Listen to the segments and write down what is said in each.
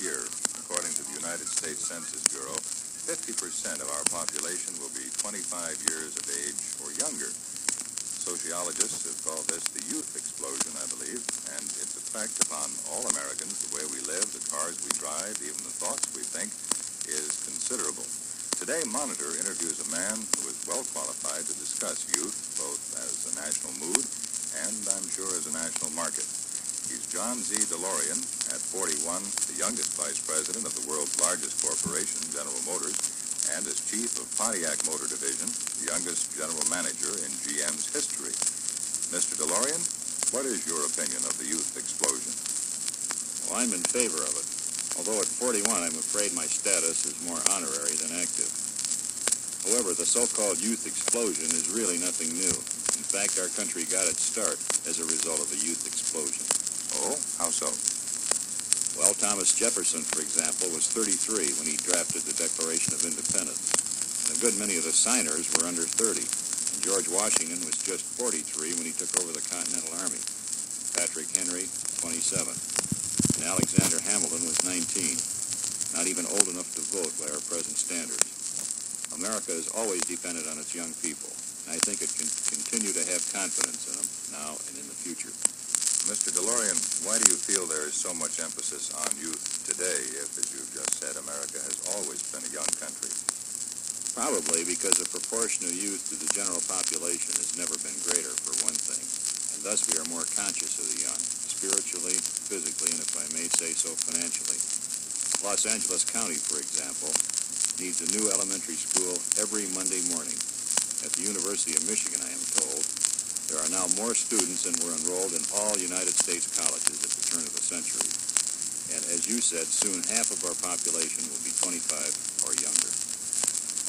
year, according to the United States Census Bureau, 50% of our population will be 25 years of age or younger. Sociologists have called this the youth explosion, I believe, and its effect upon all Americans, the way we live, the cars we drive, even the thoughts we think, is considerable. Today, Monitor interviews a man who is well qualified to discuss youth, both as a national mood and, I'm sure, as a national market. He's John Z. DeLorean, at 41, the youngest vice president of the world's largest corporation, General Motors, and as chief of Pontiac Motor Division, the youngest general manager in GM's history. Mr. DeLorean, what is your opinion of the youth explosion? Well, I'm in favor of it. Although at 41, I'm afraid my status is more honorary than active. However, the so-called youth explosion is really nothing new. In fact, our country got its start as a result of a youth explosion. Oh, how so? Well, Thomas Jefferson, for example, was 33 when he drafted the Declaration of Independence. And a good many of the signers were under 30. And George Washington was just 43 when he took over the Continental Army. Patrick Henry, 27. And Alexander Hamilton was 19. Not even old enough to vote by our present standards. America has always depended on its young people. And I think it can continue to have confidence in them now and in the future. Mr. DeLorean, why do you feel there is so much emphasis on youth today if, as you've just said, America has always been a young country? Probably because the proportion of youth to the general population has never been greater, for one thing. And thus we are more conscious of the young, spiritually, physically, and if I may say so, financially. Los Angeles County, for example, needs a new elementary school every Monday morning. At the University of Michigan, I am told, there are now more students than were enrolled in all United States colleges at the turn of the century. And as you said, soon half of our population will be 25 or younger.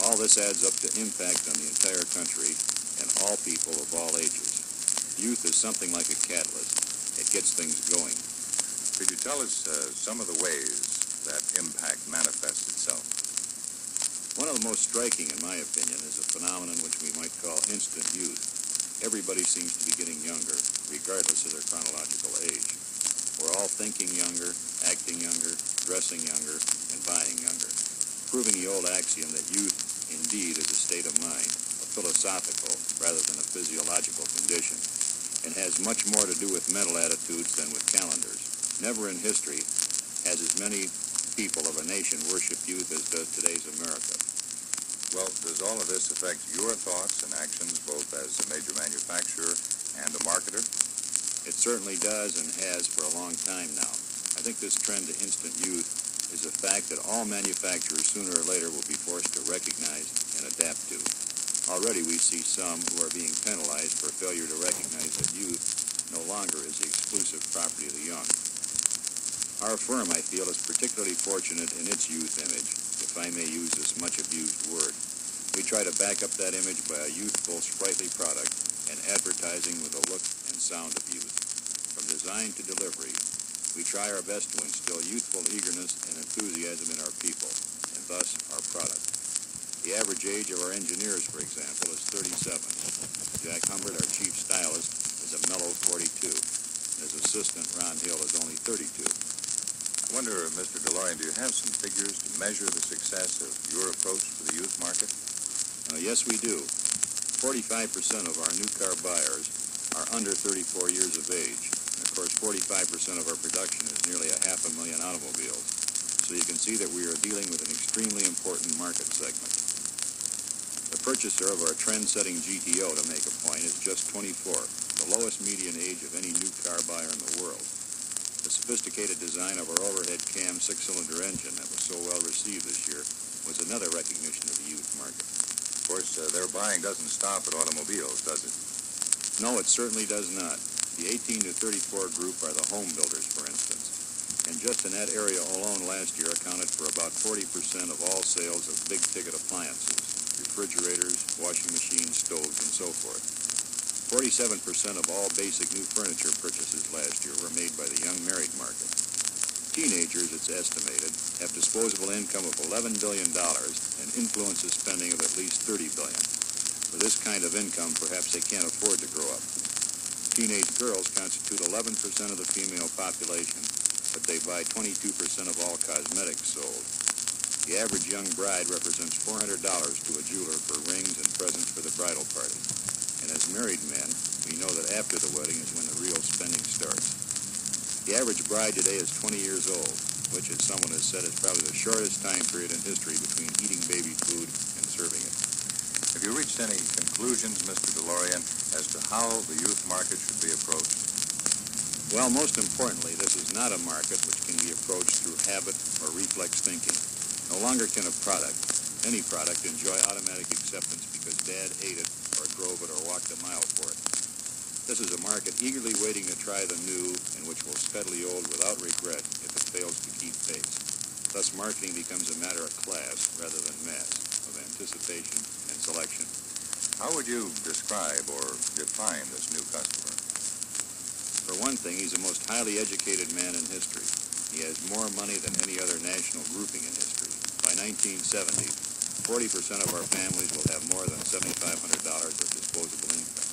All this adds up to impact on the entire country and all people of all ages. Youth is something like a catalyst. It gets things going. Could you tell us some of the ways that impact manifests itself? One of the most striking, in my opinion, is a phenomenon which we might call instant youth. Everybody seems to be getting younger, regardless of their chronological age. We're all thinking younger, acting younger, dressing younger, and buying younger, proving the old axiom that youth, indeed, is a state of mind, a philosophical rather than a physiological condition, and has much more to do with mental attitudes than with calendars. Never in history has as many people of a nation worshipped youth as does today's America. Well, does all of this affect your thoughts and actions, both as a major manufacturer and a marketer? It certainly does and has for a long time now. I think this trend to instant youth is a fact that all manufacturers sooner or later will be forced to recognize and adapt to. Already we see some who are being penalized for failure to recognize that youth no longer is the exclusive property of the young. Our firm, I feel, is particularly fortunate in its youth image, if I may use this much-abused word. We try to back up that image by a youthful, sprightly product and advertising with a look and sound of youth. From design to delivery, we try our best to instill youthful eagerness and enthusiasm in our people, and thus our product. The average age of our engineers, for example, is 37. Jack Humbert, our chief stylist, is a mellow 42. His assistant, Ron Hill, is only 32. I wonder, Mr. DeLorean, do you have some figures to measure the success of your approach to the youth market? Yes, we do. 45% of our new car buyers are under 34 years of age. And of course, 45% of our production is nearly 500,000 automobiles. So you can see that we are dealing with an extremely important market segment. The purchaser of our trend-setting GTO, to make a point, is just 24, the lowest median age of any new car buyer in the world. The sophisticated design of our overhead cam six-cylinder engine that was so well received this year was another recognition of the youth market. Of course, their buying doesn't stop at automobiles, does it? No, it certainly does not. The 18 to 34 group are the home builders, for instance. And just in that area alone last year accounted for about 40% of all sales of big-ticket appliances, refrigerators, washing machines, stoves, and so forth. 47% of all basic new furniture purchases last year were made by the young married market. Teenagers, it's estimated, have disposable income of $11 billion and influence a spending of at least $30 billion. With this kind of income, perhaps they can't afford to grow up. Teenage girls constitute 11% of the female population but they buy 22% of all cosmetics sold. The average young bride represents $400 to a jeweler for rings and presents for the bridal party. And as married men, we know that after the wedding is when the real spending starts. The average bride today is 20 years old, which, as someone has said, is probably the shortest time period in history between eating baby food and serving it. Have you reached any conclusions, Mr. DeLorean, as to how the youth market should be approached? Well, most importantly, this is not a market which can be approached through habit or reflex thinking. No longer can a product, any product, enjoy automatic acceptance because Dad ate it or drove it or walked a mile for it. This is a market eagerly waiting to try the new and which will steadily old without regret if it fails to keep pace. Thus, marketing becomes a matter of class rather than mass, of anticipation and selection. How would you describe or define this new customer? For one thing, he's the most highly educated man in history. He has more money than any other national grouping in history. By 1970, 40% of our families will have more than $7,500 of disposable income.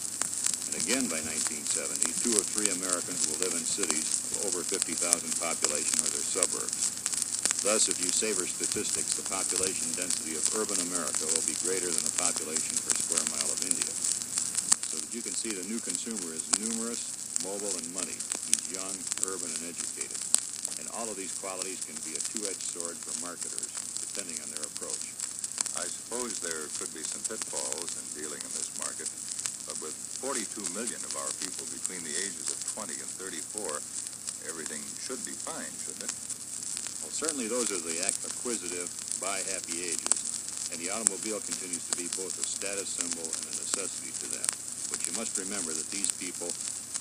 And again by 1970, 2 of 3 Americans will live in cities of over 50,000 population or their suburbs. Thus, if you savor statistics, the population density of urban America will be greater than the population per square mile of India. So that you can see the new consumer is numerous, mobile, and money. He's young, urban, and educated. And all of these qualities can be a two-edged sword for marketers, depending on their approach. I suppose there could be some pitfalls in dealing in this market, but with 42 million of our people between the ages of 20 and 34, everything should be fine, shouldn't it? Well, certainly those are the acquisitive, buy-happy ages, and the automobile continues to be both a status symbol and a necessity to them. But you must remember that these people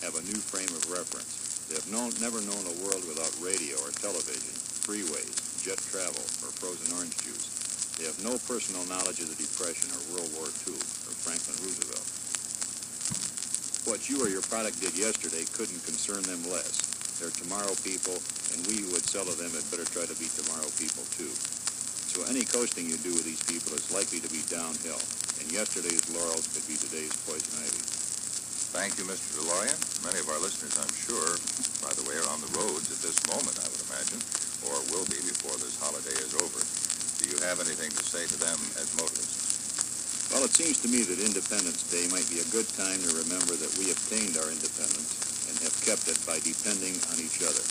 have a new frame of reference. They have never known a world without radio or television, freeways, jet travel, or frozen orange juice. They have no personal knowledge of the Depression or World War II or Franklin Roosevelt. What you or your product did yesterday couldn't concern them less. They're tomorrow people, and we who would sell to them had better try to be tomorrow people too. So any coasting you do with these people is likely to be downhill, and yesterday's laurels could be today's poison ivy. Thank you, Mr. DeLorean. Many of our listeners, I'm sure, by the way, are on the roads at this moment, I would imagine, or will be before this holiday is over. Do you have anything to say to them as motorists? Well, it seems to me that Independence Day might be a good time to remember that we obtained our independence and have kept it by depending on each other,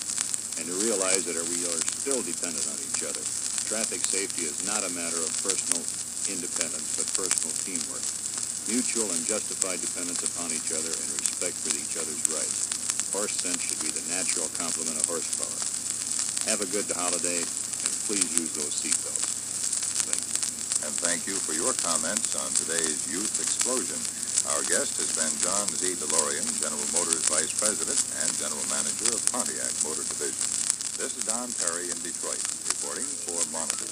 and to realize that we are still dependent on each other. Traffic safety is not a matter of personal independence, but personal teamwork. Mutual and justified dependence upon each other and respect for each other's rights. Horse sense should be the natural complement of horsepower. Have a good holiday, and please use those seatbelts. Thank you. And thank you for your comments on today's Youth Explosion. Our guest has been John Z. DeLorean, General Motors Vice President and General Manager of Pontiac Motor Division. This is Don Perry in Detroit, reporting for Monitor.